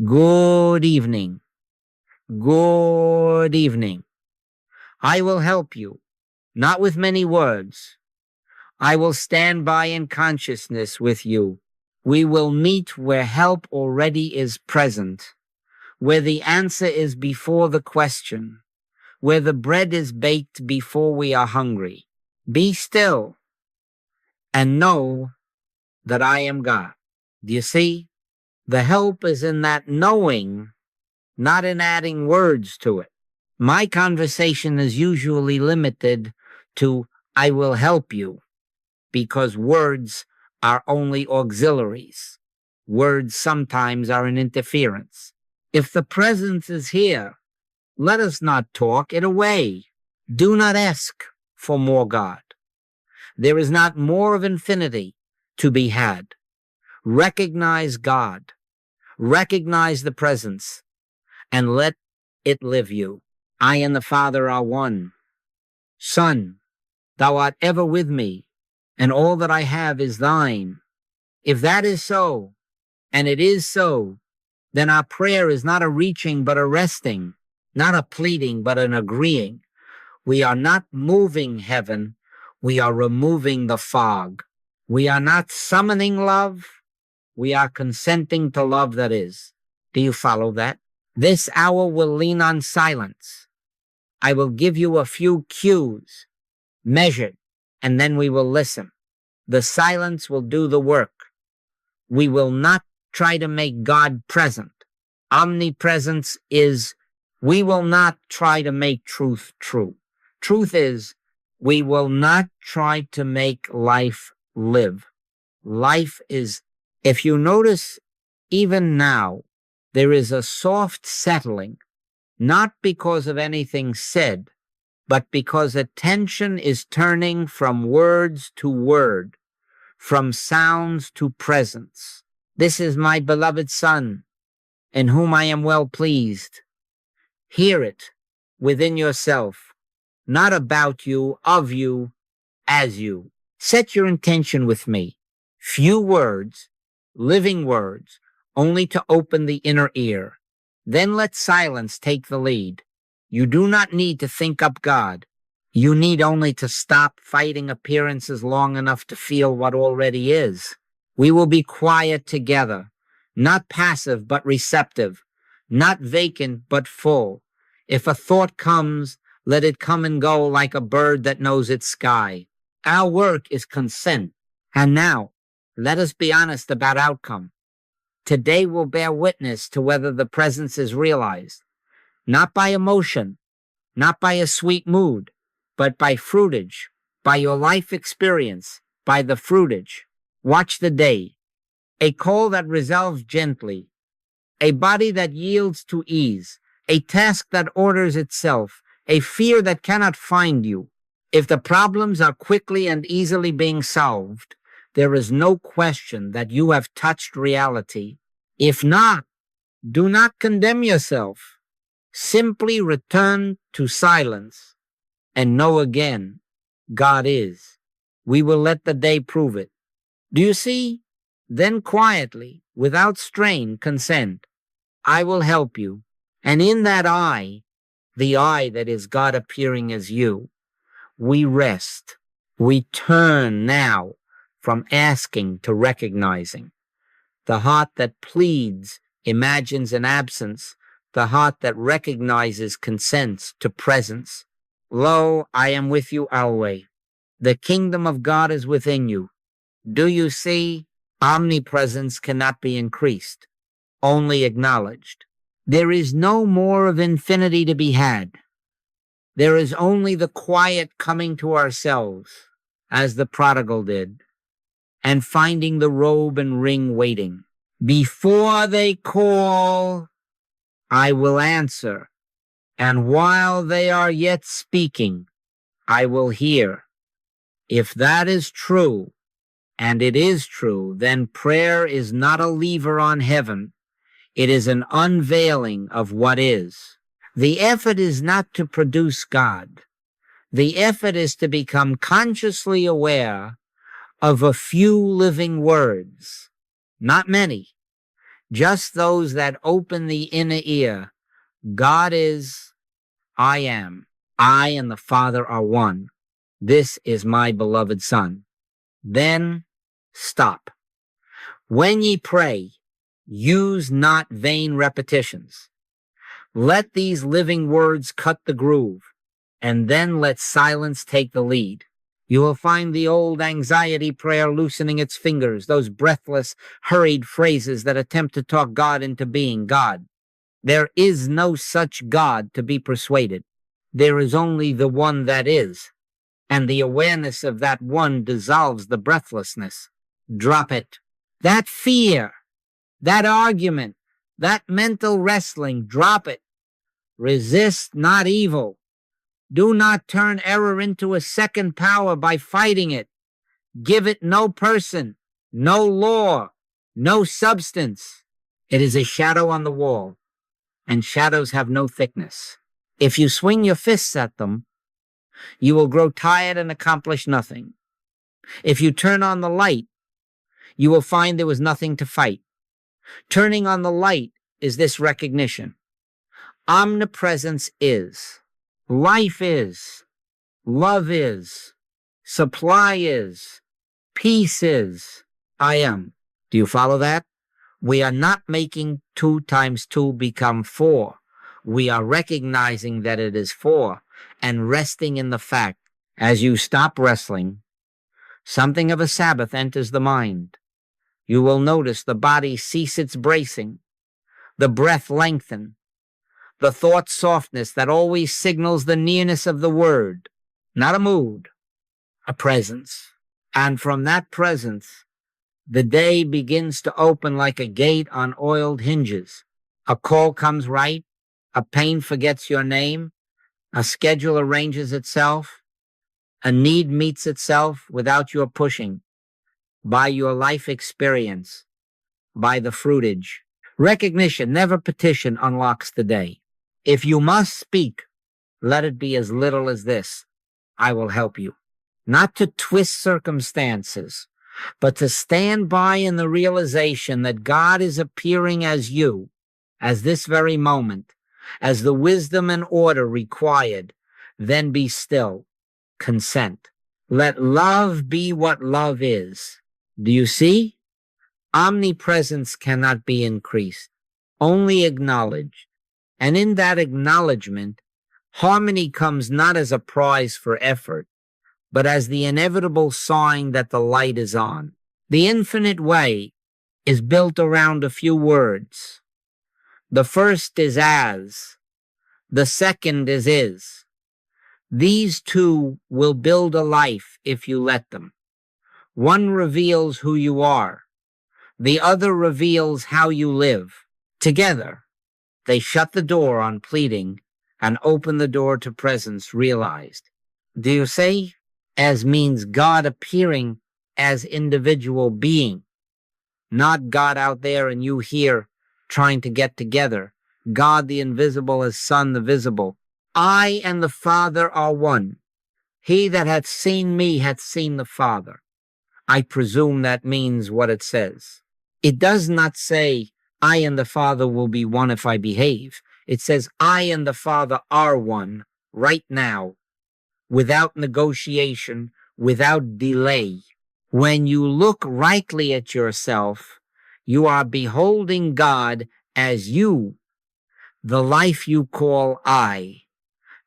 Good evening. Good evening. I will help you, not with many words. I will stand by in consciousness with you. We will meet where help already is present, where the answer is before the question, where the bread is baked before we are hungry. Be still and know that I am God. Do you see? The help is in that knowing, not in adding words to it. My conversation is usually limited to I will help you because words are only auxiliaries. Words sometimes are an interference. If the presence is here, let us not talk it away. Do not ask for more God. There is not more of infinity to be had. Recognize God. Recognize the presence and let it live you. I and the Father are one. Son, thou art ever with me, and all that I have is thine. If that is so, and it is so, then our prayer is not a reaching but a resting, not a pleading but an agreeing. We are not moving heaven, we are removing the fog. We are not summoning love, we are consenting to love that is. Do you follow that? This hour will lean on silence. I will give you a few cues, measured, and then we will listen. The silence will do the work. We will not try to make God present. Omnipresence is, we will not try to make truth true. Truth is, we will not try to make life live. Life is, if you notice, even now, there is a soft settling, not because of anything said, but because attention is turning from words to word, from sounds to presence. This is my beloved Son, in whom I am well pleased. Hear it within yourself, not about you, of you, as you. Set your intention with me. Few words, living words, only to open the inner ear. Then let silence take the lead. You do not need to think up God. You need only to stop fighting appearances long enough to feel what already is. We will be quiet together, not passive but receptive, not vacant but full. If a thought comes, let it come and go like a bird that knows its sky. Our work is consent. And now, let us be honest about outcome. Today will bear witness to whether the presence is realized, not by emotion, not by a sweet mood, but by fruitage, by your life experience, by the fruitage. Watch the day, a call that resolves gently, a body that yields to ease, a task that orders itself, a fear that cannot find you. If the problems are quickly and easily being solved, there is no question that you have touched reality. If not, do not condemn yourself. Simply return to silence and know again, God is. We will let the day prove it. Do you see? Then quietly, without strain, consent. I will help you. And in that I, the I that is God appearing as you, we rest. We turn now from asking to recognizing. The heart that pleads imagines an absence. The heart that recognizes consents to presence. Lo, I am with you always. The kingdom of God is within you. Do you see? Omnipresence cannot be increased, only acknowledged. There is no more of infinity to be had. There is only the quiet coming to ourselves, as the prodigal did, and finding the robe and ring waiting. Before they call, I will answer, and while they are yet speaking, I will hear. If that is true, and it is true, then prayer is not a lever on heaven. It is an unveiling of what is. The effort is not to produce God. The effort is to become consciously aware of a few living words, not many, just those that open the inner ear. God is, I am. I and the Father are one. This is my beloved Son. Then stop. When ye pray, use not vain repetitions. Let these living words cut the groove, and then let silence take the lead. You will find the old anxiety prayer loosening its fingers, those breathless, hurried phrases that attempt to talk God into being God. There is no such God to be persuaded. There is only the one that is, and the awareness of that one dissolves the breathlessness. Drop it. That fear, that argument, that mental wrestling, drop it. Resist not evil. Do not turn error into a second power by fighting it. Give it no person, no law, no substance. It is a shadow on the wall, and shadows have no thickness. If you swing your fists at them, you will grow tired and accomplish nothing. If you turn on the light, you will find there was nothing to fight. Turning on the light is this recognition. Omnipresence is. Life is. Love is. Supply is. Peace is. I am. Do you follow that? We are not making 2 times 2 become 4. We are recognizing that it is 4 and resting in the fact. As you stop wrestling, something of a Sabbath enters the mind. You will notice the body cease its bracing, the breath lengthen, the thought softness that always signals the nearness of the word, not a mood, a presence. And from that presence, the day begins to open like a gate on oiled hinges. A call comes right, a pain forgets your name, a schedule arranges itself, a need meets itself without your pushing, by your life experience, by the fruitage. Recognition, never petition, unlocks the day. If you must speak, let it be as little as this: I will help you. Not to twist circumstances, but to stand by in the realization that God is appearing as you, as this very moment, as the wisdom and order required. Then be still. Consent. Let love be what love is. Do you see? Omnipresence cannot be increased, only acknowledged. And in that acknowledgement, harmony comes not as a prize for effort, but as the inevitable sign that the light is on. The infinite way is built around a few words. The first is as. The second is. These two will build a life if you let them. One reveals who you are. The other reveals how you live. Together, they shut the door on pleading and open the door to presence realized. Do you say? As means God appearing as individual being, not God out there and you here trying to get together. God the invisible as Son the visible. I and the Father are one. He that hath seen me hath seen the Father. I presume that means what it says. It does not say, I and the Father will be one if I behave. It says, I and the Father are one right now, without negotiation, without delay. When you look rightly at yourself, you are beholding God as you, the life you call I,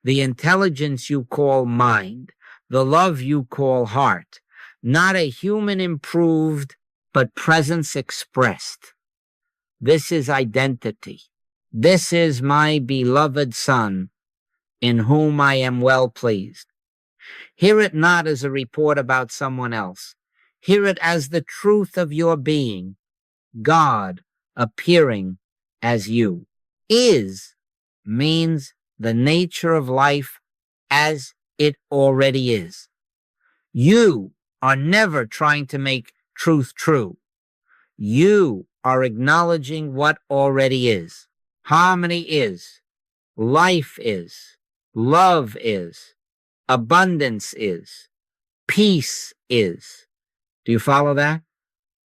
the intelligence you call mind, the love you call heart, not a human improved, but presence expressed. This is identity. This is my beloved Son, in whom I am well pleased. Hear it not as a report about someone else. Hear it as the truth of your being, God appearing as you. Is means the nature of life as it already is. You are never trying to make truth true. You are acknowledging what already is. Harmony is. Life is. Love is. Abundance is. Peace is. Do you follow that?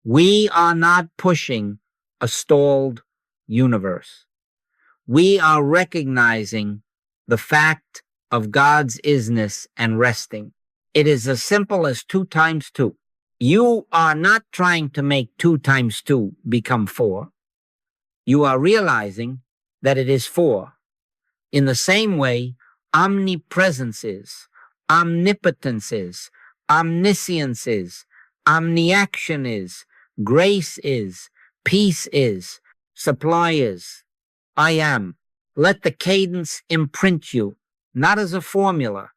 We are not pushing a stalled universe. We are recognizing the fact of God's isness and resting. It is as simple as 2 times 2. You are not trying to make 2 times 2 become 4. You are realizing that it is 4. In the same way, omnipresence is, omnipotence is, omniscience is, omniaction is, grace is, peace is, supply is. I am. Let the cadence imprint you, not as a formula,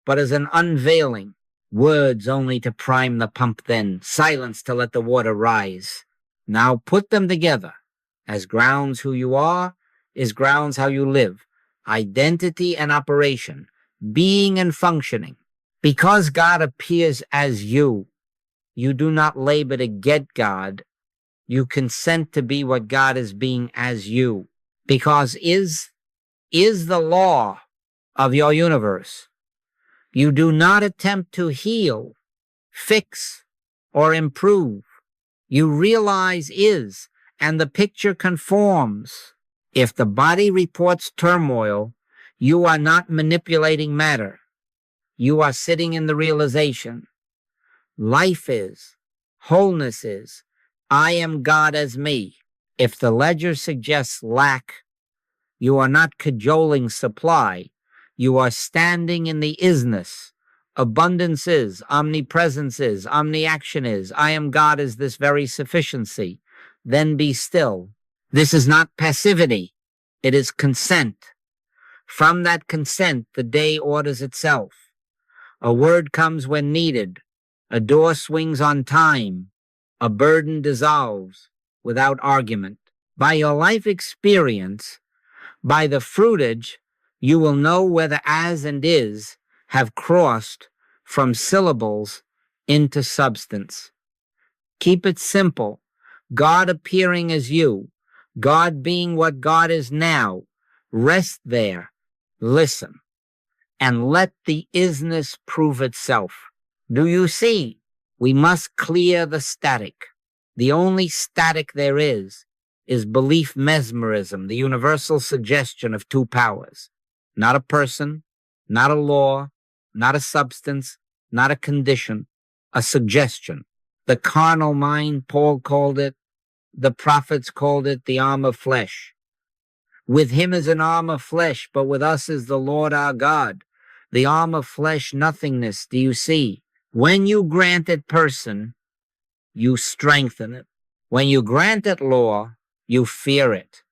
but as an unveiling. Words only to prime the pump then, silence to let the water rise. Now put them together. As grounds who you are is grounds how you live. Identity and operation, being and functioning. Because God appears as you, you do not labor to get God. You consent to be what God is being as you. Because is the law of your universe. You do not attempt to heal, fix, or improve. You realize is, and the picture conforms. If the body reports turmoil, you are not manipulating matter. You are sitting in the realization. Life is, wholeness is, I am God as me. If the ledger suggests lack, you are not cajoling supply. You are standing in the isness. Abundance is, omnipresence is, omniaction is, I am God is this very sufficiency. Then be still. This is not passivity. It is consent. From that consent, the day orders itself. A word comes when needed. A door swings on time. A burden dissolves without argument. By your life experience, by the fruitage, you will know whether as and is have crossed from syllables into substance. Keep it simple. God appearing as you, God being what God is now. Rest there, listen, and let the isness prove itself. Do you see? We must clear the static. The only static there is belief mesmerism, the universal suggestion of 2 powers. Not a person, not a law, not a substance, not a condition, a suggestion. The carnal mind, Paul called it, the prophets called it the arm of flesh. With him is an arm of flesh, but with us is the Lord our God. The arm of flesh, nothingness, do you see? When you grant it person, you strengthen it. When you grant it law, you fear it.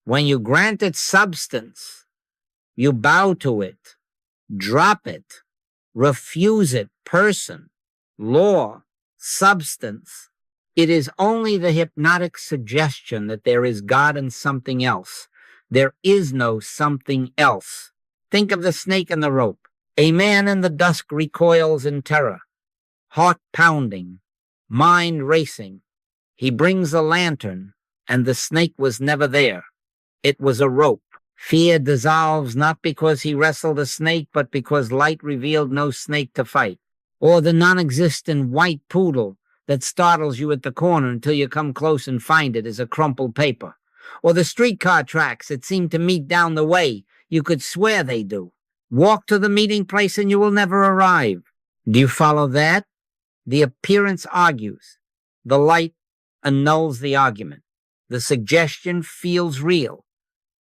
When you grant it substance, you bow to it, drop it, refuse it, person, law, substance. It is only the hypnotic suggestion that there is God and something else. There is no something else. Think of the snake and the rope. A man in the dusk recoils in terror, heart pounding, mind racing. He brings a lantern, and the snake was never there. It was a rope. Fear dissolves not because he wrestled a snake, but because light revealed no snake to fight. Or the non-existent white poodle that startles you at the corner until you come close and find it is a crumpled paper. Or the streetcar tracks that seem to meet down the way. You could swear they do. Walk to the meeting place and you will never arrive. Do you follow that? The appearance argues. The light annuls the argument. The suggestion feels real.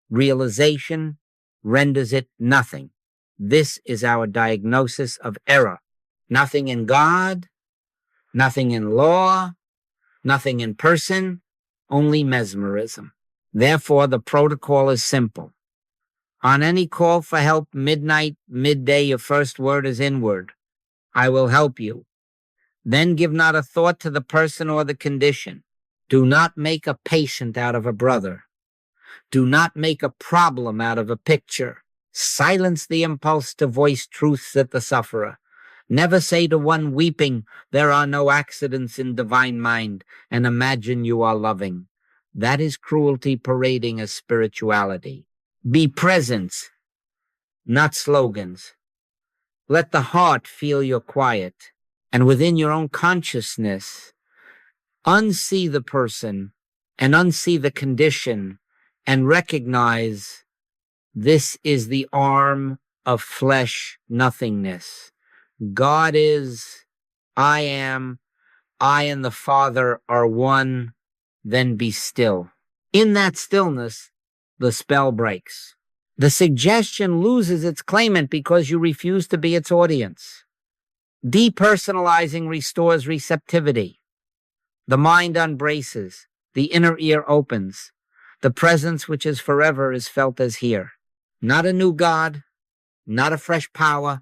Realization renders it nothing. This is our diagnosis of error. Nothing in God, nothing in law, nothing in person, only mesmerism. Therefore, the protocol is simple. On any call for help, midnight, midday, your first word is inward. I will help you. Then give not a thought to the person or the condition. Do not make a patient out of a brother. Do not make a problem out of a picture. Silence the impulse to voice truths at the sufferer. Never say to one weeping, there are no accidents in divine mind, and imagine you are loving. That is cruelty parading as spirituality. Be presence, not slogans. Let the heart feel your quiet, and within your own consciousness, unsee the person and unsee the condition and recognize this is the arm of flesh nothingness. God is, I am, I and the Father are one, then be still. In that stillness, the spell breaks. The suggestion loses its claimant because you refuse to be its audience. Depersonalizing restores receptivity. The mind unbraces. The inner ear opens. The presence which is forever is felt as here. Not a new God, not a fresh power,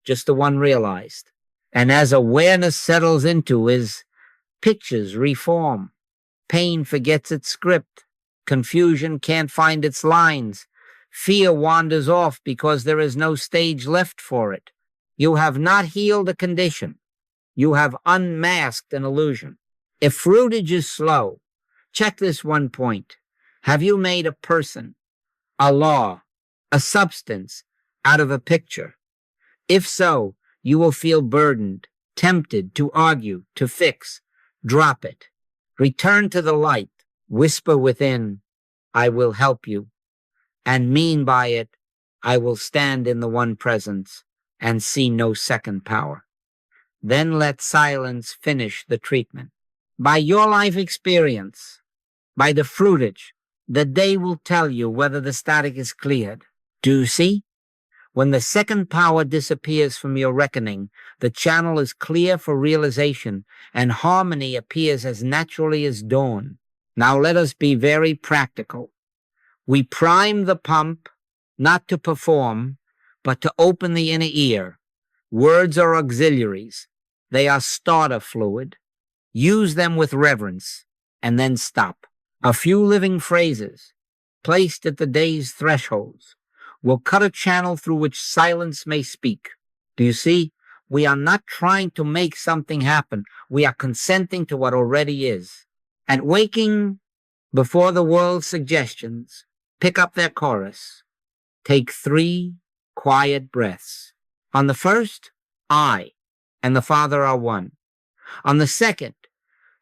just the one realized. And as awareness settles into his pictures reform. Pain forgets its script. Confusion can't find its lines. Fear wanders off because there is no stage left for it. You have not healed a condition. You have unmasked an illusion. If fruitage is slow, check this one point. Have you made a person, a law, a substance out of a picture? If so, you will feel burdened, tempted to argue, to fix. Drop it. Return to the light. Whisper within, I will help you. And mean by it, I will stand in the one presence and see no second power. Then let silence finish the treatment. By your life experience, by the fruitage, the day will tell you whether the static is cleared. Do you see? When the second power disappears from your reckoning, the channel is clear for realization, and harmony appears as naturally as dawn. Now let us be very practical. We prime the pump, not to perform, but to open the inner ear. Words are auxiliaries. They are starter fluid. Use them with reverence, and then stop. A few living phrases, placed at the day's thresholds, will cut a channel through which silence may speak. Do you see? We are not trying to make something happen. We are consenting to what already is. And waking before the world's suggestions pick up their chorus. Take 3 quiet breaths. On the first, I and the Father are one. On the second,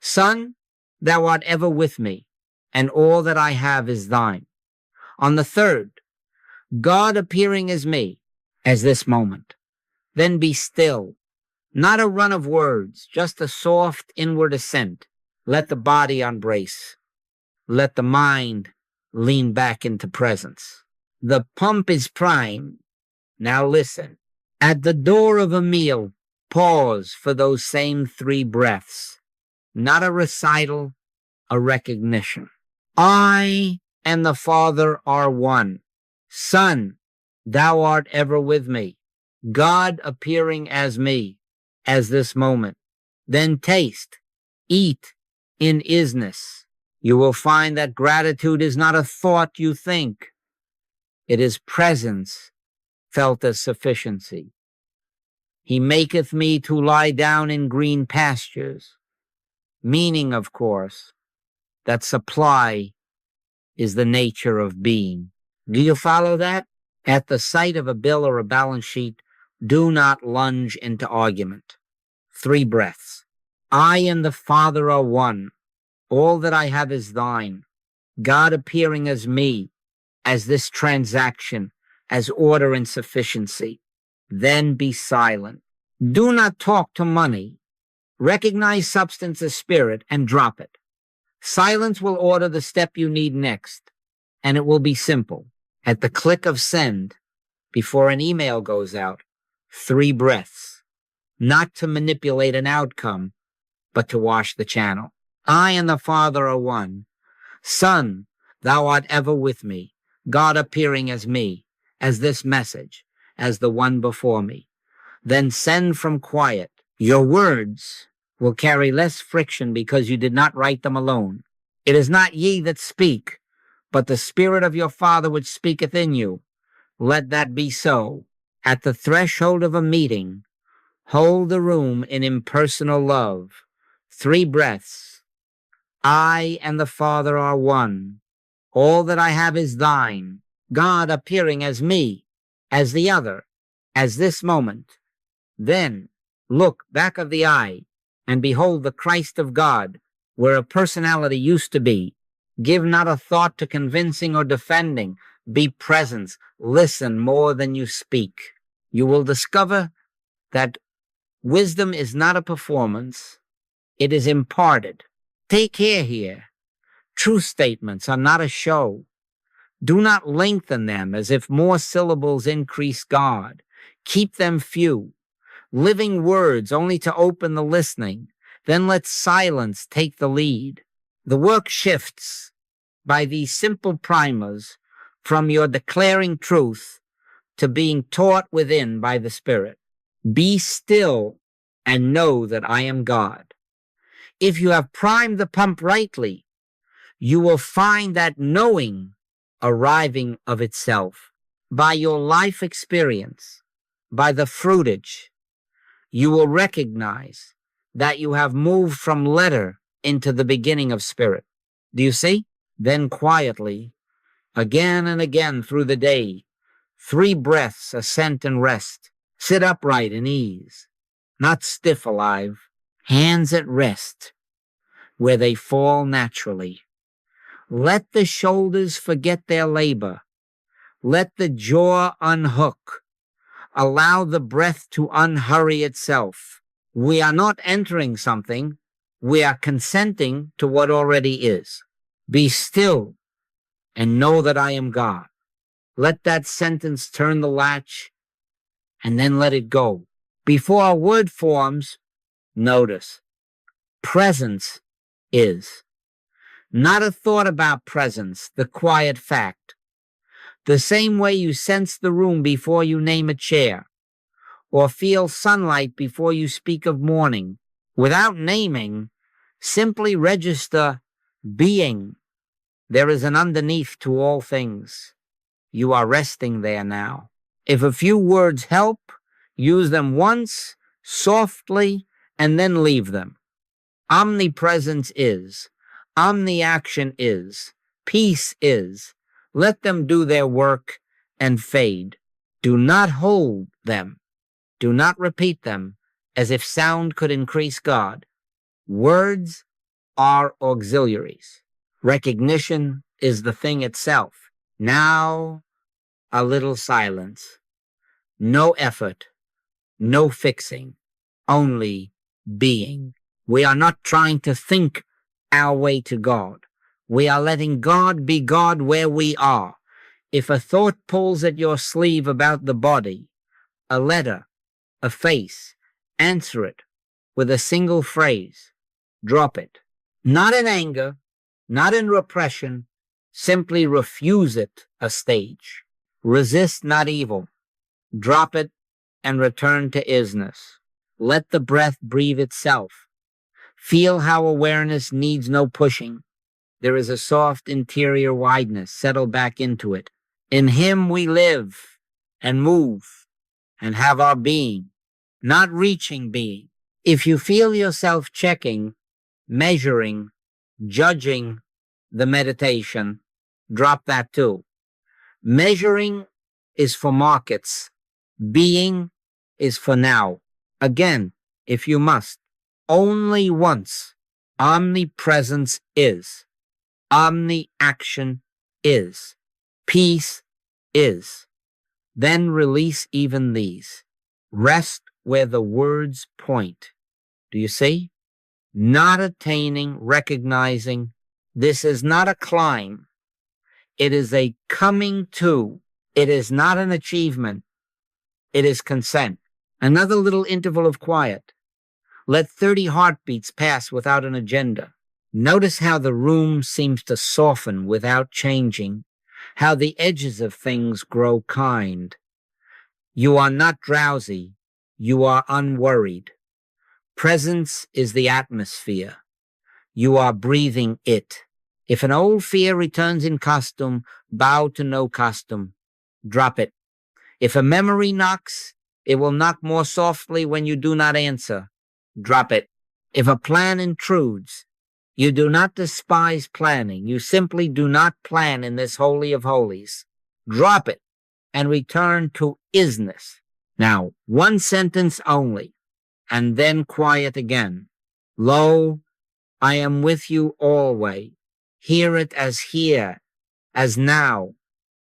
Son, thou art ever with me, and all that I have is thine. On the third, God appearing as me, as this moment. Then be still. Not a run of words, just a soft inward ascent. Let the body embrace. Let the mind lean back into presence. The pump is primed. Now listen. At the door of a meal, pause for those same 3 breaths. Not a recital, a recognition. I and the Father are one. Son, thou art ever with me. God appearing as me, as this moment. Then taste, eat in isness. You will find that gratitude is not a thought you think. It is presence felt as sufficiency. He maketh me to lie down in green pastures. Meaning, of course, that supply is the nature of being. Do you follow that? At the sight of a bill or a balance sheet, do not lunge into argument. 3 breaths. I and the Father are one. All that I have is thine. God appearing as me, as this transaction, as order and sufficiency. Then be silent. Do not talk to money. Recognize substance as spirit and drop it. Silence will order the step you need next, and it will be simple. At the click of send, before an email goes out, 3 breaths. Not to manipulate an outcome, but to wash the channel. I and the Father are one. Son, thou art ever with me. God appearing as me, as this message, as the one before me. Then send from quiet. Your words will carry less friction because you did not write them alone. It is not ye that speak, but the Spirit of your Father which speaketh in you. Let that be so. At the threshold of a meeting, hold the room in impersonal love. 3 breaths. I and the Father are one. All that I have is thine. God appearing as me, as the other, as this moment. Then look back of the eye and behold the Christ of God, where a personality used to be, Give not a thought to convincing or defending. Be present. Listen more than you speak. You will discover that wisdom is not a performance. It is imparted. Take care here. True statements are not a show. Do not lengthen them as if more syllables increase God. Keep them few. Living words only to open the listening. Then let silence take the lead. The work shifts by these simple primers from your declaring truth to being taught within by the Spirit. Be still and know that I am God. If you have primed the pump rightly, you will find that knowing arriving of itself. By your life experience, by the fruitage, you will recognize that you have moved from letter into the beginning of spirit. Do you see? Then quietly, again and again through the day, 3 breaths, ascent and rest. Sit upright in ease, not stiff alive, hands at rest, where they fall naturally. Let the shoulders forget their labor. Let the jaw unhook. Allow the breath to unhurry itself. We are not entering something. We are consenting to what already is. Be still and know that I am God. Let that sentence turn the latch and then let it go. Before a word forms, notice. Presence is. Not a thought about presence, the quiet fact. The same way you sense the room before you name a chair, or feel sunlight before you speak of morning. Without naming, simply register being. There is an underneath to all things. You are resting there now. If a few words help, use them once, softly, and then leave them. Omnipresence is. Omni-action is. Peace is. Let them do their work and fade. Do not hold them. Do not repeat them as if sound could increase God. Words are auxiliaries. Recognition is the thing itself. Now, a little silence. No effort. No fixing. Only being. We are not trying to think our way to God. We are letting God be God where we are. If a thought pulls at your sleeve about the body, a letter, a face, answer it with a single phrase. Drop it. Not in anger, not in repression. Simply refuse it a stage. Resist not evil. Drop it and return to isness. Let the breath breathe itself. Feel how awareness needs no pushing. There is a soft interior wideness. Settle back into it. In Him we live and move and have our being, not reaching being. If you feel yourself checking, measuring, judging the meditation, drop that too. Measuring is for markets. Being is for now. Again, if you must, only once. Omnipresence is. Omni-action is. Peace is. Then release even these. Rest where the words point. Do you see? Not attaining, recognizing. This is not a climb. It is a coming to. It is not an achievement. It is consent. Another little interval of quiet. Let 30 heartbeats pass without an agenda. Notice how the room seems to soften without changing, how the edges of things grow kind. You are not drowsy. You are unworried. Presence is the atmosphere. You are breathing it. If an old fear returns in costume, bow to no costume. Drop it. If a memory knocks, it will knock more softly when you do not answer. Drop it. If a plan intrudes, you do not despise planning. You simply do not plan in this holy of holies. Drop it and return to isness. Now, one sentence only, and then quiet again. Lo, I am with you always. Hear it as here, as now,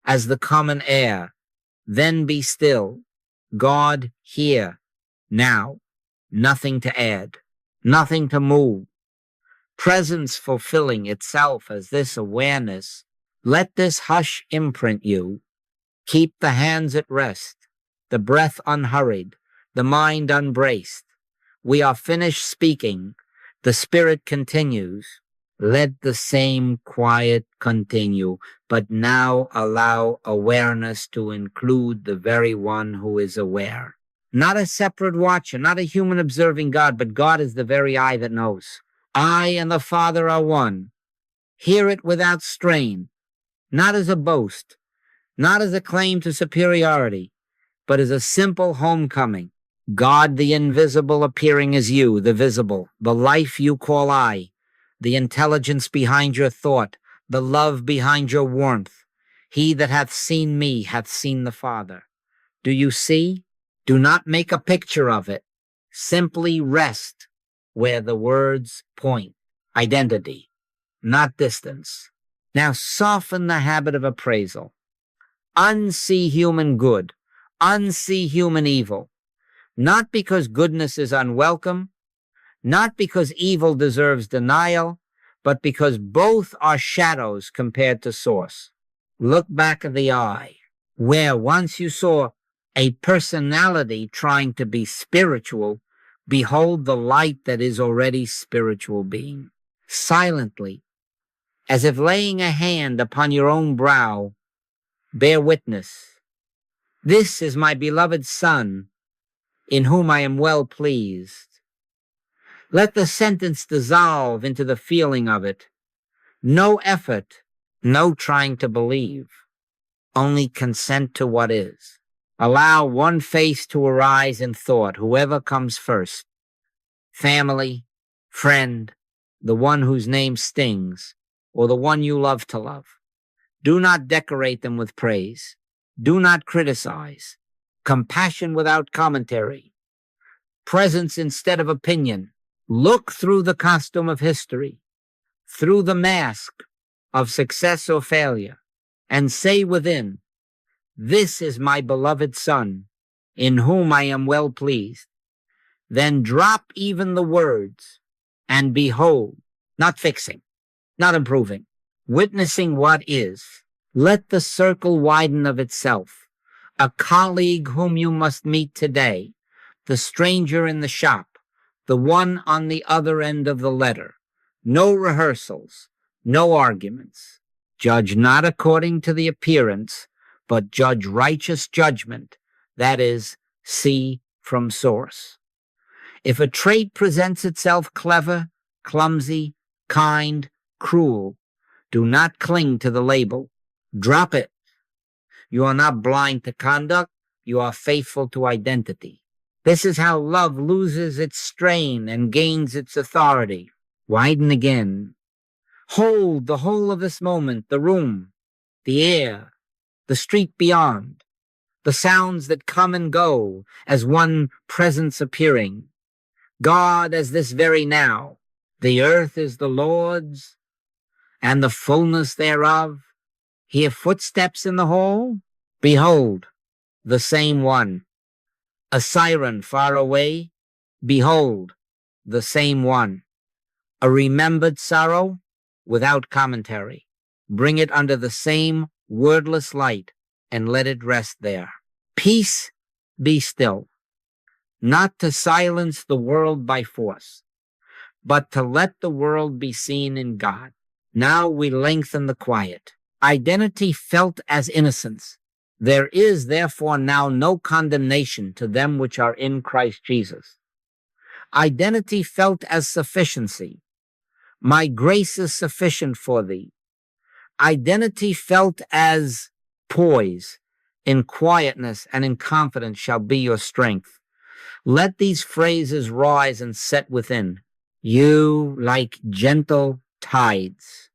as the common air. Then be still. God here, now. Nothing to add, nothing to move. Presence fulfilling itself as this awareness. Let this hush imprint you. Keep the hands at rest, the breath unhurried, the mind unbraced. We are finished speaking. The spirit continues. Let the same quiet continue, but now allow awareness to include the very one who is aware. Not a separate watcher, not a human observing God, but God is the very eye that knows. I and the Father are one. Hear it without strain, not as a boast, not as a claim to superiority, but as a simple homecoming. God the invisible appearing as you, the visible, the life you call I, the intelligence behind your thought, the love behind your warmth. He that hath seen me hath seen the Father. Do you see? Do not make a picture of it. Simply rest where the words point. Identity, not distance. Now soften the habit of appraisal. Unsee human good. Unsee human evil. Not because goodness is unwelcome, not because evil deserves denial, but because both are shadows compared to source. Look back at the eye, where once you saw a personality trying to be spiritual, behold the light that is already spiritual being. Silently, as if laying a hand upon your own brow, bear witness. This is my beloved Son, in whom I am well pleased. Let the sentence dissolve into the feeling of it. No effort, no trying to believe, only consent to what is. Allow one face to arise in thought, whoever comes first. Family, friend, the one whose name stings, or the one you love to love. Do not decorate them with praise. Do not criticize. Compassion without commentary. Presence instead of opinion. Look through the costume of history, through the mask of success or failure, and say within, this is my beloved Son, in whom I am well pleased. Then drop even the words, and behold, not fixing, not improving, witnessing what is. Let the circle widen of itself. A colleague whom you must meet today, the stranger in the shop, the one on the other end of the letter. No rehearsals, no arguments. Judge not according to the appearance, but judge righteous judgment, that is, see from source. If a trait presents itself clever, clumsy, kind, cruel, do not cling to the label. Drop it. You are not blind to conduct, you are faithful to identity. This is how love loses its strain and gains its authority. Widen again. Hold the whole of this moment, the room, the air, the street beyond, the sounds that come and go as one presence appearing. God as this very now. The earth is the Lord's, and the fullness thereof. Hear footsteps in the hall? Behold, the same one. A siren far away? Behold, the same one. A remembered sorrow? Without commentary. Bring it under the same wordless light and let it rest there. Peace, be still. Not to silence the world by force, but to let the world be seen in God. Now we lengthen the quiet. Identity felt as innocence. There is therefore now no condemnation to them which are in Christ Jesus. Identity felt as sufficiency. My grace is sufficient for thee. Identity felt as poise. In quietness and in confidence shall be your strength. Let these phrases rise and set within you like gentle tides,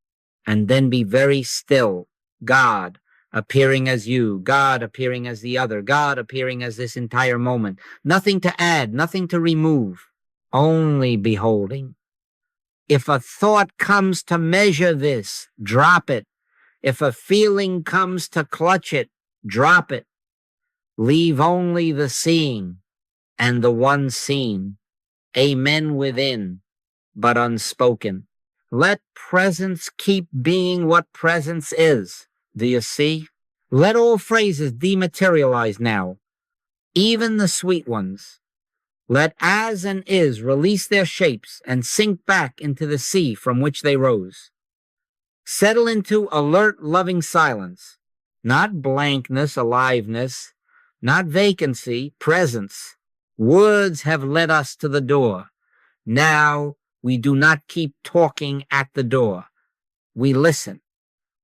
and then be very still. God appearing as you, God appearing as the other, God appearing as this entire moment. Nothing to add, nothing to remove, only beholding. If a thought comes to measure this, drop it. If a feeling comes to clutch it, drop it. Leave only the seeing and the one seen. Amen within, but unspoken. Let presence keep being what presence is. Do you see? Let all phrases dematerialize now, even the sweet ones. Let as and is release their shapes and sink back into the sea from which they rose. Settle into alert, loving silence, not blankness, aliveness, not vacancy, presence. Words have led us to the door. Now we do not keep talking at the door. We listen.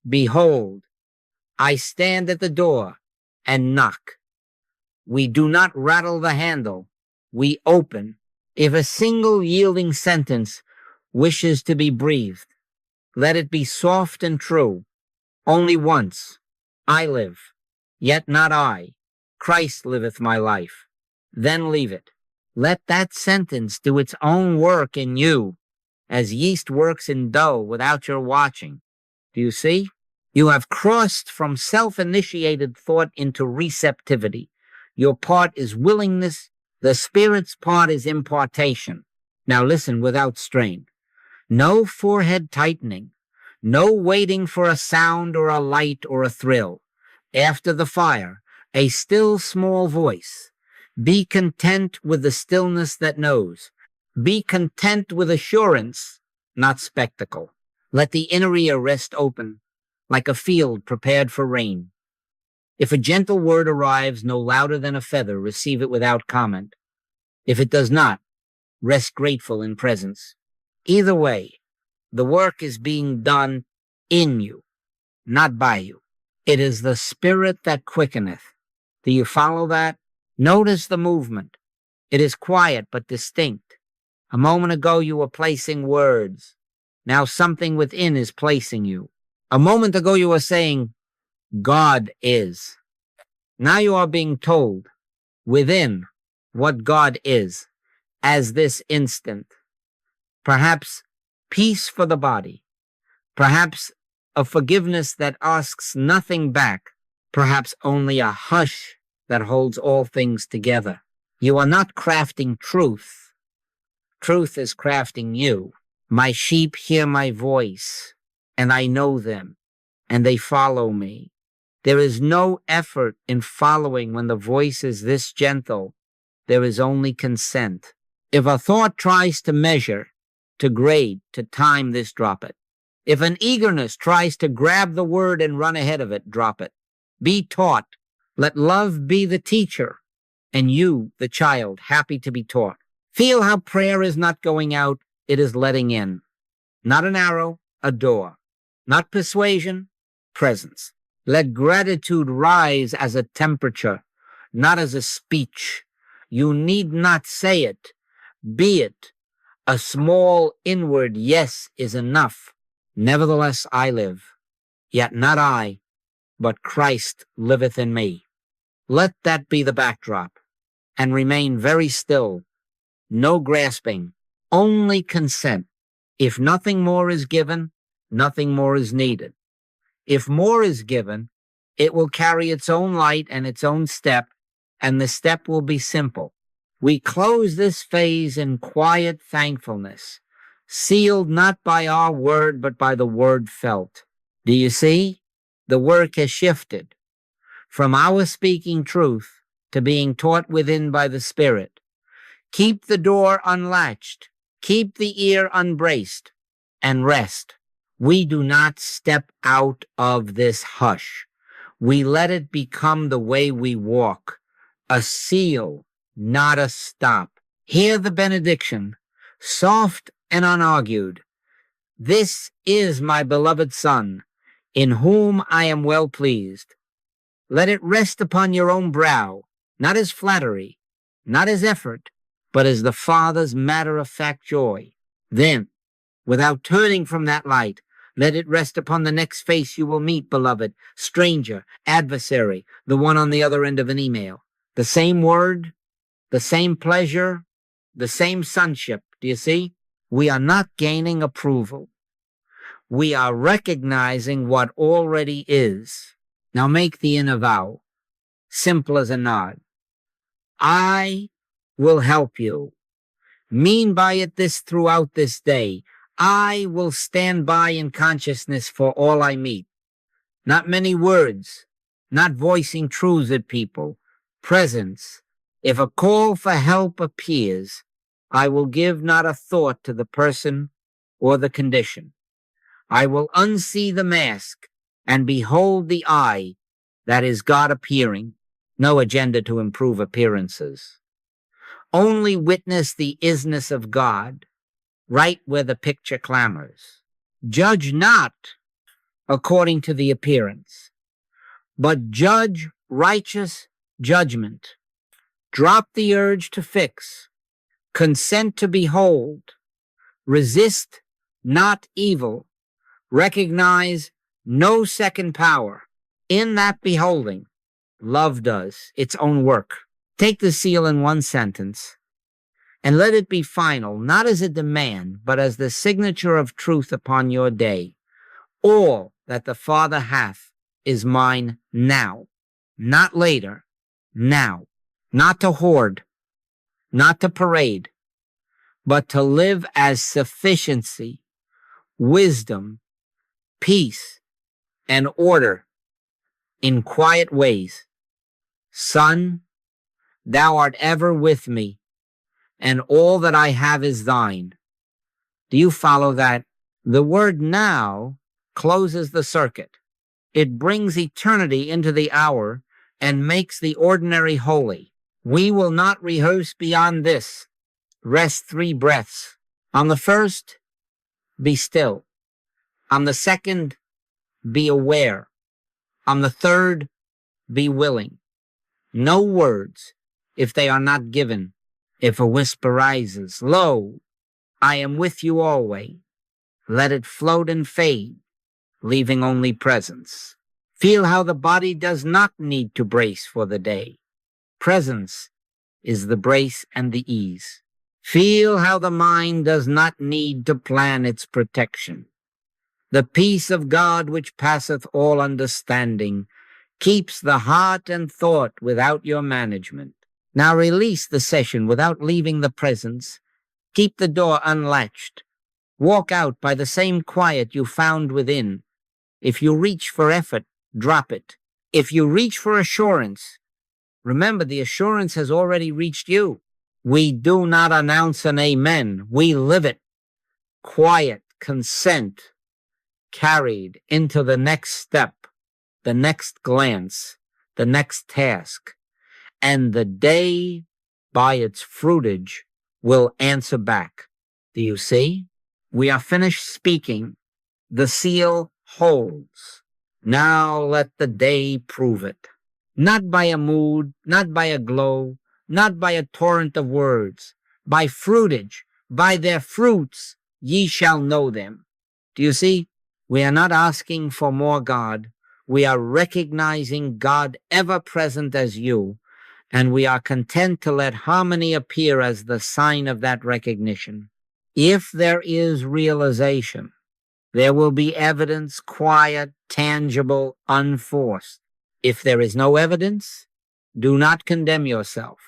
Behold, I stand at the door and knock. We do not rattle the handle. We open. If a single yielding sentence wishes to be breathed, let it be soft and true. Only once. I live, yet not I. Christ liveth my life. Then leave it. Let that sentence do its own work in you, as yeast works in dough without your watching. Do you see? You have crossed from self-initiated thought into receptivity. Your part is willingness. The Spirit's part is impartation. Now listen without strain. No forehead tightening. No waiting for a sound or a light or a thrill. After the fire, a still small voice. Be content with the stillness that knows. Be content with assurance, not spectacle. Let the inner ear rest open, like a field prepared for rain. If a gentle word arrives no louder than a feather, receive it without comment. If it does not, rest grateful in presence. Either way, the work is being done in you, not by you. It is the Spirit that quickeneth. Do you follow that? Notice the movement. It is quiet but distinct. A moment ago you were placing words. Now something within is placing you. A moment ago you were saying, God is. Now you are being told within what God is as this instant. Perhaps peace for the body. Perhaps a forgiveness that asks nothing back. Perhaps only a hush that holds all things together. You are not crafting truth. Truth is crafting you. My sheep hear my voice, and I know them, and they follow me. There is no effort in following when the voice is this gentle. There is only consent. If a thought tries to measure, to grade, to time this, drop it. If an eagerness tries to grab the word and run ahead of it, drop it. Be taught. Let love be the teacher, and you, the child, happy to be taught. Feel how prayer is not going out, it is letting in. Not an arrow, a door. Not persuasion, presence. Let gratitude rise as a temperature, not as a speech. You need not say it. Be it. A small inward yes is enough. Nevertheless I live, yet not I, but Christ liveth in me. Let that be the backdrop, and remain very still. No grasping, only consent. If nothing more is given, nothing more is needed. If more is given, it will carry its own light and its own step, and the step will be simple. We close this phase in quiet thankfulness, sealed not by our word, but by the word felt. Do you see? The work has shifted from our speaking truth to being taught within by the Spirit. Keep the door unlatched, keep the ear unbraced, and rest. We do not step out of this hush. We let it become the way we walk, a seal, not a stop. Hear the benediction, soft and unargued. This is my beloved Son, in whom I am well pleased. Let it rest upon your own brow, not as flattery, not as effort, but as the Father's matter-of-fact joy. Then, without turning from that light, let it rest upon the next face you will meet, beloved, stranger, adversary, the one on the other end of an email. The same word, the same pleasure, the same sonship. Do you see? We are not gaining approval. We are recognizing what already is. Now make the inner vow, simple as a nod. I will help you. Mean by it this throughout this day. I will stand by in consciousness for all I meet. Not many words, not voicing truths at people. Presence. If a call for help appears, I will give not a thought to the person or the condition. I will unsee the mask and behold the I that is God appearing. No agenda to improve appearances. Only witness the isness of God, right where the picture clamors. Judge not according to the appearance, but judge righteous judgment. Drop the urge to fix. Consent to behold. Resist not evil. Recognize no second power. In that beholding, love does its own work. Take the seal in one sentence and let it be final, not as a demand, but as the signature of truth upon your day. All that the Father hath is mine now, not later, now. Not to hoard, not to parade, but to live as sufficiency, wisdom, peace, and order in quiet ways. Son, thou art ever with me, and all that I have is thine. Do you follow that? The word now closes the circuit. It brings eternity into the hour and makes the ordinary holy. We will not rehearse beyond this. Rest 3 breaths. On the first, be still. On the second, be aware. On the third, be willing. No words, if they are not given. If a whisper rises, lo, I am with you always. Let it float and fade, leaving only presence. Feel how the body does not need to brace for the day. Presence is the brace and the ease. Feel how the mind does not need to plan its protection. The peace of God which passeth all understanding keeps the heart and thought without your management. Now release the session without leaving the presence. Keep the door unlatched. Walk out by the same quiet you found within. If you reach for effort, drop it. If you reach for assurance, remember the assurance has already reached you. We do not announce an amen. We live it. Quiet, consent, carried into the next step, the next glance, the next task. And the day, by its fruitage, will answer back. Do you see? We are finished speaking. The seal holds. Now let the day prove it. Not by a mood, not by a glow, not by a torrent of words, by fruitage, by their fruits ye shall know them. Do you see? We are not asking for more God. We are recognizing God ever present as you, and we are content to let harmony appear as the sign of that recognition. If there is realization, there will be evidence, quiet, tangible, unforced. If there is no evidence, do not condemn yourself.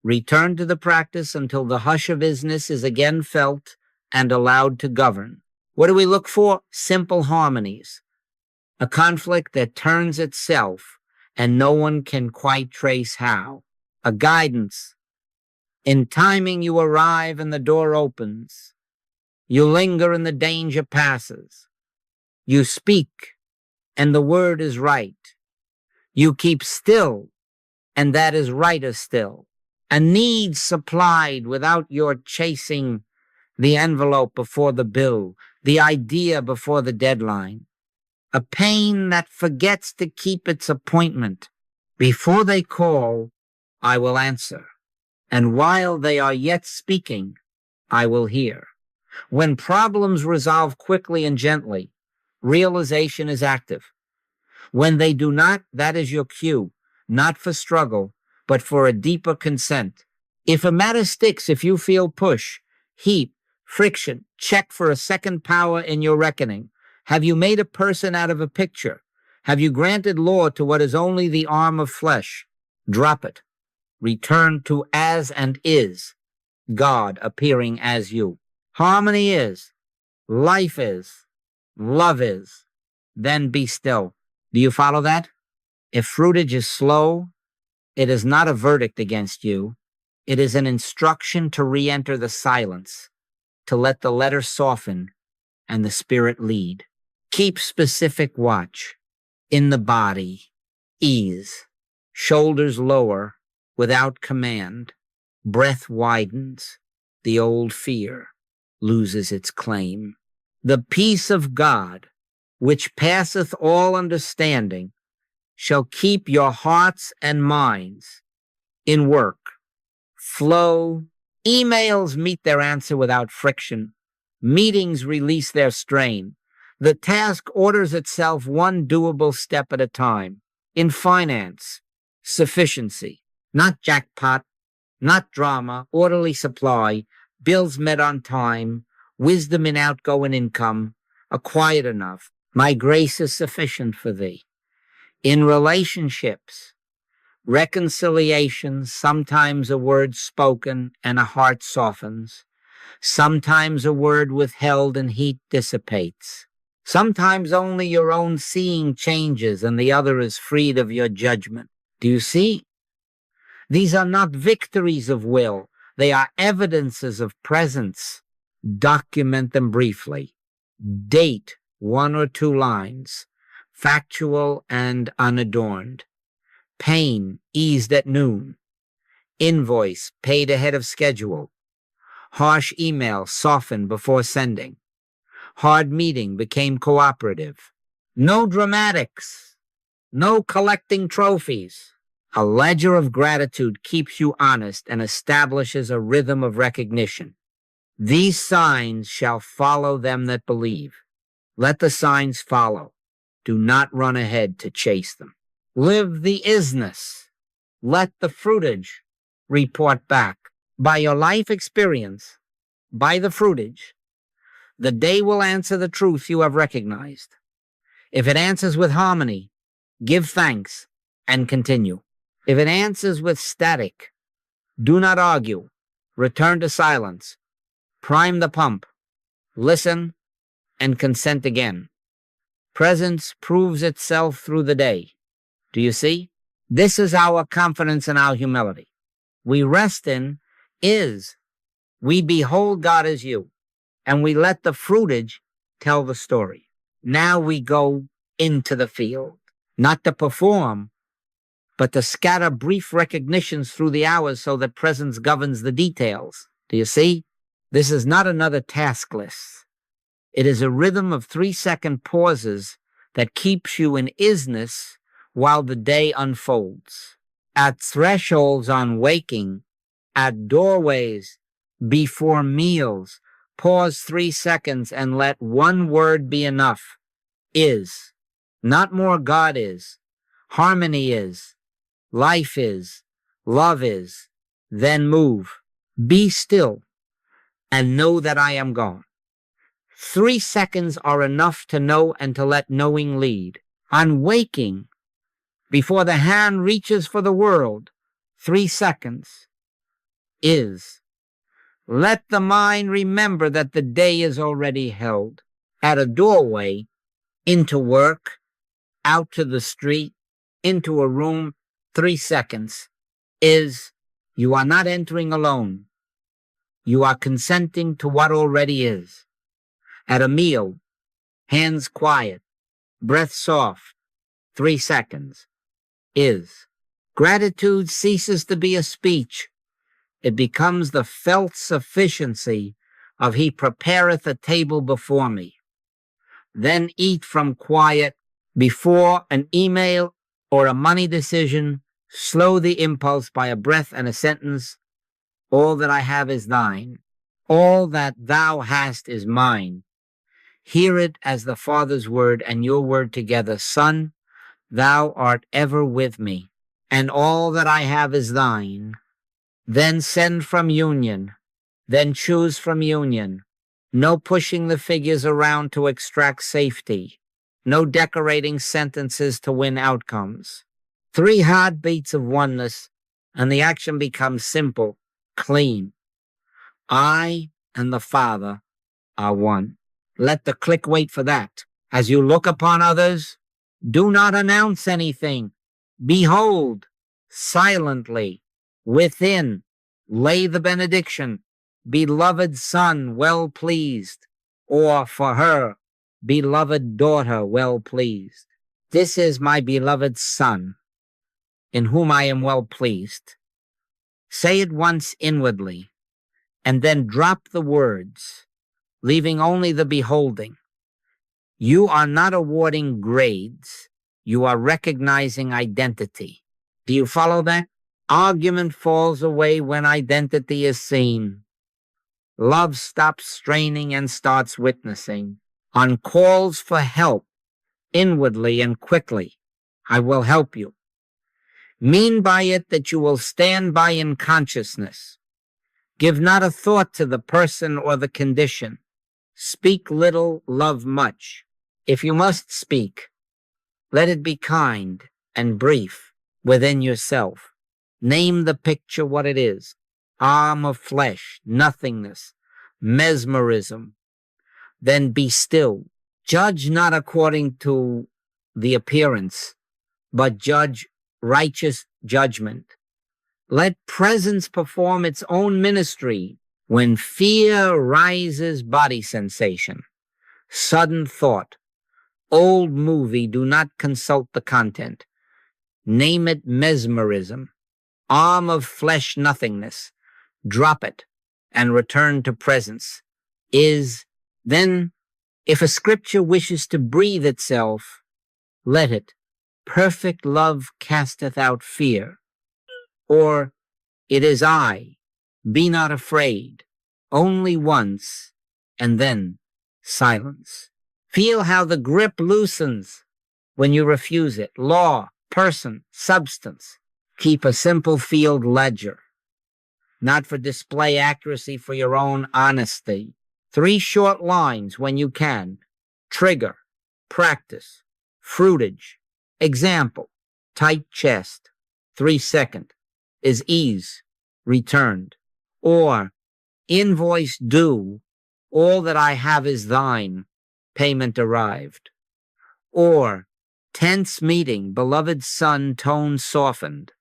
Return to the practice until the hush of isness is again felt and allowed to govern. What do we look for? Simple harmonies. A conflict that turns itself and no one can quite trace how. A guidance. In timing you arrive and the door opens. You linger and the danger passes. You speak and the word is right. You keep still and that is righter still. A need supplied without your chasing the envelope before the bill, the idea before the deadline. A pain that forgets to keep its appointment. Before they call, I will answer. And while they are yet speaking, I will hear. When problems resolve quickly and gently, realization is active. When they do not, that is your cue, not for struggle, but for a deeper consent. If a matter sticks, if you feel push, heat, Friction. Check for a second power in your reckoning. Have you made a person out of a picture? Have you granted law to what is only the arm of flesh? Drop it. Return to as and is, God appearing as you. Harmony is, life is, love is. Then be still. Do you follow that? If fruitage is slow, it is not a verdict against you. It is an instruction to re-enter the silence, to let the letter soften and the spirit lead. Keep specific watch. In the body, ease. Shoulders lower, without command. Breath widens. The old fear loses its claim. The peace of God, which passeth all understanding, shall keep your hearts and minds in work. Flow. Emails meet their answer without friction. Meetings release their strain. The task orders itself one doable step at a time. In finance, sufficiency, not jackpot, not drama, orderly supply, bills met on time, wisdom in outgoing income, a quiet enough. My grace is sufficient for thee. In relationships, reconciliation, sometimes a word spoken and a heart softens. Sometimes a word withheld and heat dissipates. Sometimes only your own seeing changes and the other is freed of your judgment. Do you see? These are not victories of will. They are evidences of presence. Document them briefly. Date 1 or 2 lines, factual and unadorned. Pain eased at noon. Invoice paid ahead of schedule. Harsh email softened before sending. Hard meeting became cooperative. No dramatics. No collecting trophies. A ledger of gratitude keeps you honest and establishes a rhythm of recognition. These signs shall follow them that believe. Let the signs follow. Do not run ahead to chase them. Live the isness. Let the fruitage report back. By your life experience, by the fruitage, the day will answer the truth you have recognized. If it answers with harmony, give thanks and continue. If it answers with static, do not argue. Return to silence. Prime the pump. Listen and consent again. Presence proves itself through the day. Do you see? This is our confidence and our humility. We rest in is. We behold God as you, and we let the fruitage tell the story. Now we go into the field, not to perform, but to scatter brief recognitions through the hours so that presence governs the details. Do you see? This is not another task list. It is a rhythm of 3-second pauses that keeps you in isness while the day unfolds. At thresholds on waking, at doorways, before meals, pause 3 seconds and let one word be enough. Is. Not more. God is. Harmony is. Life is. Love is. Then move. Be still and know that I am God. 3 seconds are enough to know and to let knowing lead. On waking, before the hand reaches for the world, 3 seconds is. Let the mind remember that the day is already held. At a doorway, into work, out to the street, into a room, 3 seconds is. You are not entering alone. You are consenting to what already is. At a meal, hands quiet, breath soft, 3 seconds is. Gratitude ceases to be a speech. It becomes the felt sufficiency of He prepareth a table before me. Then eat from quiet. Before an email or a money decision, slow the impulse by a breath and a sentence. All that I have is thine. All that thou hast is mine. Hear it as the Father's word and your word together. Son, thou art ever with me, and all that I have is thine. Then send from union, then choose from union. No pushing the figures around to extract safety. No decorating sentences to win outcomes. 3 heartbeats of oneness, and the action becomes simple, clean. I and the Father are one. Let the click wait for that. As you look upon others, do not announce anything. Behold, silently, within, lay the benediction. Beloved son, well pleased. Or for her, beloved daughter, well pleased. This is my beloved son, in whom I am well pleased. Say it once inwardly, and then drop the words, leaving only the beholding. You are not awarding grades. You are recognizing identity. Do you follow that? Argument falls away when identity is seen. Love stops straining and starts witnessing. On calls for help, inwardly and quickly, I will help you. Mean by it that you will stand by in consciousness. Give not a thought to the person or the condition. Speak little, love much. If you must speak, let it be kind and brief within yourself. Name the picture what it is. Arm of flesh, nothingness, mesmerism. Then be still. Judge not according to the appearance, but judge righteous judgment. Let presence perform its own ministry. When fear rises, body sensation, sudden thought, old movie, do not consult the content. Name it mesmerism. Arm of flesh nothingness. Drop it and return to presence. Then, if a scripture wishes to breathe itself, let it. Perfect love casteth out fear. Or, it is I. Be not afraid. Only once, and then silence. Feel how the grip loosens when you refuse it. Law, person, substance. Keep a simple field ledger. Not for display accuracy, for your own honesty. 3 short lines when you can. Trigger, practice, fruitage. Example, tight chest. 3 second. Is ease, returned. Or, invoice due, all that I have is thine, payment arrived. Or, tense meeting, beloved son, tone softened.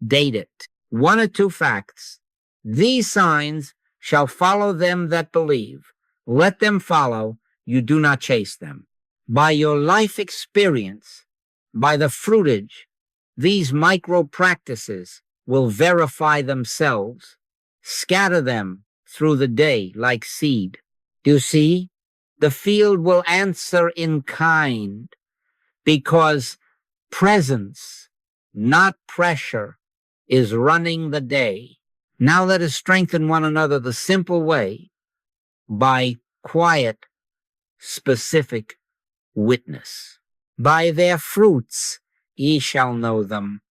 Date it. 1 or 2 facts. These signs shall follow them that believe. Let them follow, you do not chase them. By your life experience, by the fruitage, these micro practices will verify themselves. Scatter them through the day like seed. Do you see? The field will answer in kind, because presence, not pressure, is running the day. Now let us strengthen one another the simple way, by quiet, specific witness. By their fruits ye shall know them.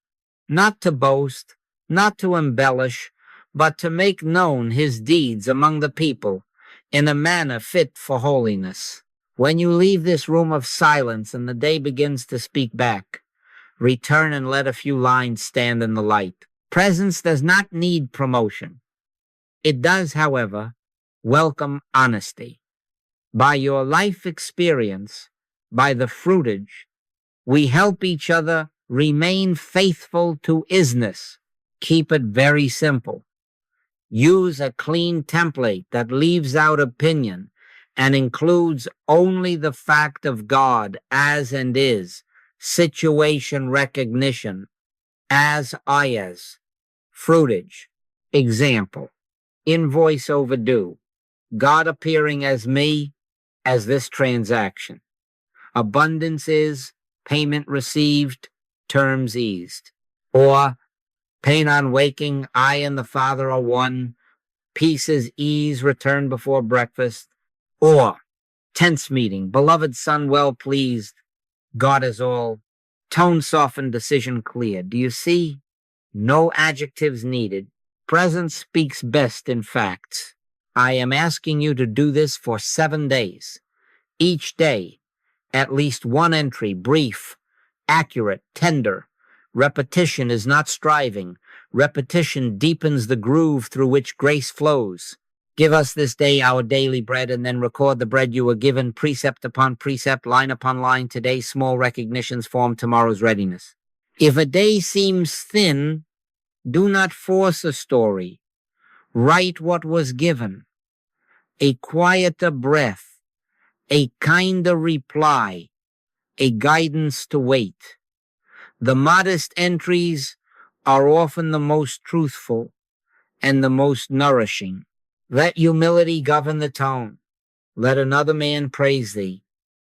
Not to boast, not to embellish, but to make known his deeds among the people in a manner fit for holiness. When you leave this room of silence and the day begins to speak back, return and let a few lines stand in the light. Presence does not need promotion. It does, however, welcome honesty. By your life experience, by the fruitage, we help each other remain faithful to isness. Keep it very simple. Use a clean template that leaves out opinion and includes only the fact of God as and is, situation recognition, as I as, fruitage. Example, invoice overdue, God appearing as me, as this transaction. Abundance is payment received, terms eased. Or pain on waking, I and the Father are one, peace is ease, return before breakfast. Or tense meeting, beloved son well pleased, God is all, tone softened, decision clear. Do you see? No adjectives needed. Presence speaks best in facts. I am asking you to do this for 7 days. Each day, at least one entry, brief, accurate, tender. Repetition is not striving. Repetition deepens the groove through which grace flows. Give us this day our daily bread, and then record the bread you were given, precept upon precept, line upon line. Today's small recognitions form tomorrow's readiness. If a day seems thin, do not force a story. Write what was given. A quieter breath, a kinder reply, a guidance to wait. The modest entries are often the most truthful and the most nourishing. Let humility govern the tone. Let another man praise thee,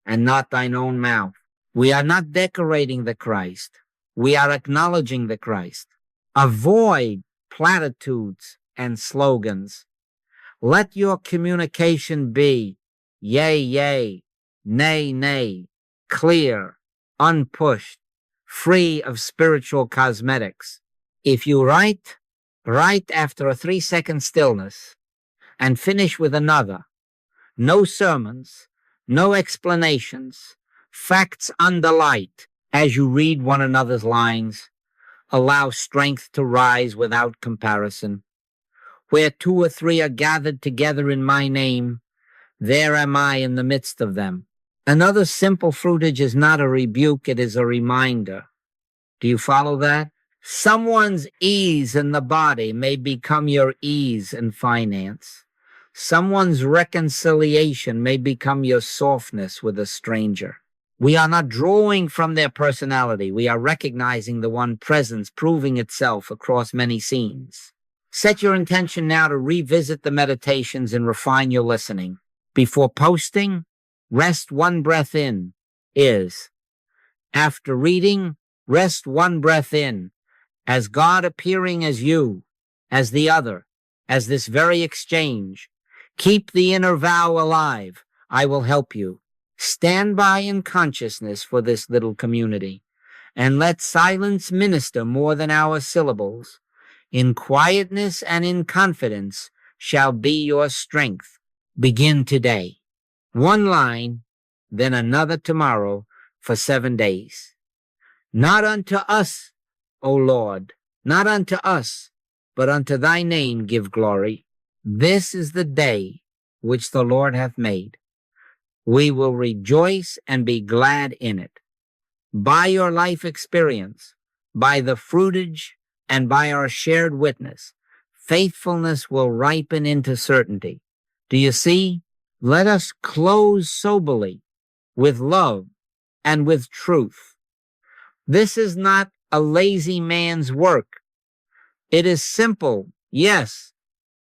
and not thine own mouth. We are not decorating the Christ. We are acknowledging the Christ. Avoid platitudes and slogans. Let your communication be yea, yea, nay, nay, clear, unpushed, free of spiritual cosmetics. If you write after a 3-second stillness and finish with another. No sermons, no explanations, facts under light. As you read one another's lines, allow strength to rise without comparison. Where 2 or 3 are gathered together in my name, there am I in the midst of them. Another simple fruitage is not a rebuke, it is a reminder. Do you follow that? Someone's ease in the body may become your ease in finance. Someone's reconciliation may become your softness with a stranger. We are not drawing from their personality. We are recognizing the one presence proving itself across many scenes. Set your intention now to revisit the meditations and refine your listening. Before posting, rest one breath in is. After reading, rest one breath in as God appearing as you, as the other, as this very exchange. Keep the inner vow alive. I will help you. Stand by in consciousness for this little community, and let silence minister more than our syllables. In quietness and in confidence shall be your strength. Begin today. One line, then another tomorrow for 7 days. Not unto us, O Lord, not unto us, but unto thy name give glory. This is the day which the Lord hath made. We will rejoice and be glad in it. By your life experience, by the fruitage, and by our shared witness, faithfulness will ripen into certainty. Do you see? Let us close soberly with love and with truth. This is not a lazy man's work. It is simple, yes,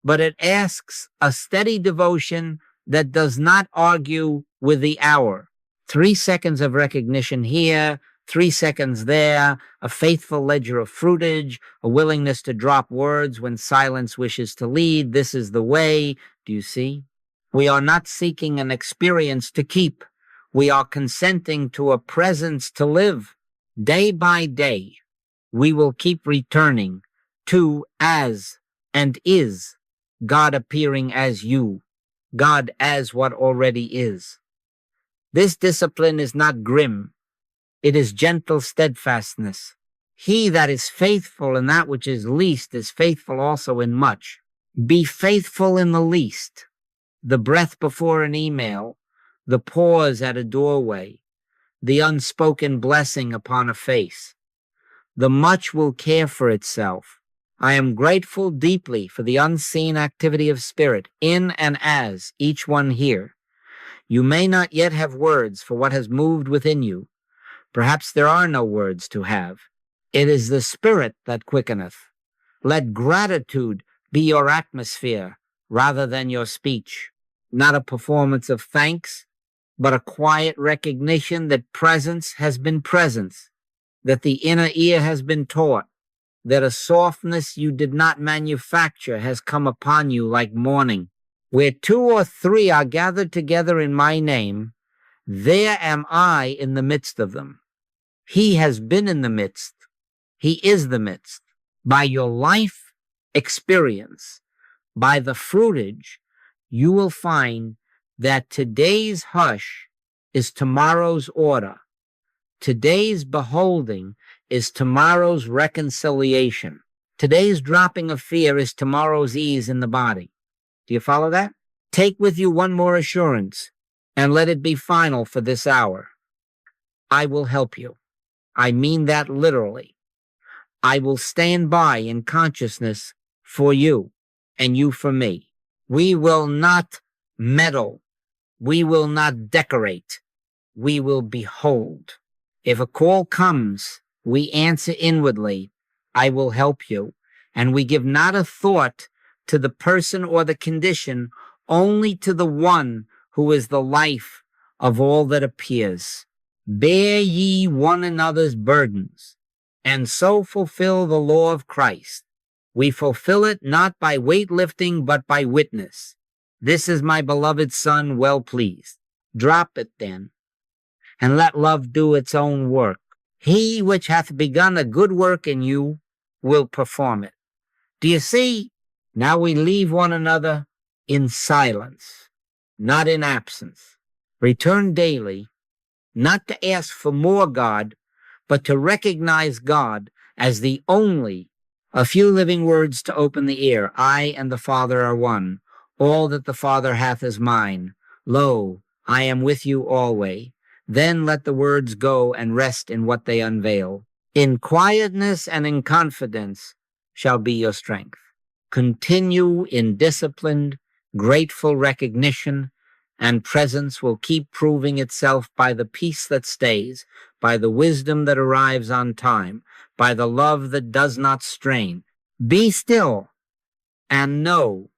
but it asks a steady devotion that does not argue with the hour. 3 seconds of recognition here, 3 seconds there, a faithful ledger of fruitage, a willingness to drop words when silence wishes to lead. This is the way. Do you see? We are not seeking an experience to keep. We are consenting to a presence to live. Day by day, we will keep returning to as and is, God appearing as you, God as what already is. This discipline is not grim. It is gentle steadfastness. He that is faithful in that which is least is faithful also in much. Be faithful in the least. The breath before an email, the pause at a doorway, the unspoken blessing upon a face. The much will care for itself. I am grateful deeply for the unseen activity of spirit in and as each one here. You may not yet have words for what has moved within you. Perhaps there are no words to have. It is the Spirit that quickeneth. Let gratitude be your atmosphere rather than your speech. Not a performance of thanks, but a quiet recognition that presence has been presence, that the inner ear has been taught, that a softness you did not manufacture has come upon you like morning. Where 2 or 3 are gathered together in my name, there am I in the midst of them. He has been in the midst. He is the midst. By your life experience, by the fruitage, you will find that today's hush is tomorrow's order. Today's beholding is tomorrow's reconciliation. Today's dropping of fear is tomorrow's ease in the body. Do you follow that? Take with you one more assurance, and let it be final for this hour. I will help you. I mean that literally. I will stand by in consciousness for you, and you for me. We will not meddle. We will not decorate. We will behold. If a call comes, we answer inwardly, I will help you. And we give not a thought to the person or the condition, only to the one who is the life of all that appears. Bear ye one another's burdens, and so fulfill the law of Christ. We fulfill it not by weightlifting, but by witness. This is my beloved Son, well pleased. Drop it then, and let love do its own work. He which hath begun a good work in you will perform it. Do you see? Now we leave one another in silence, not in absence. Return daily, not to ask for more God, but to recognize God as the only. A few living words to open the ear. I and the Father are one. All that the Father hath is mine. Lo, I am with you always. Then let the words go and rest in what they unveil. In quietness and in confidence shall be your strength. Continue in disciplined, grateful recognition, and presence will keep proving itself by the peace that stays, by the wisdom that arrives on time, by the love that does not strain. Be still and know.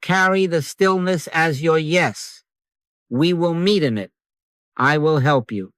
Carry the stillness as your yes. We will meet in it. I will help you.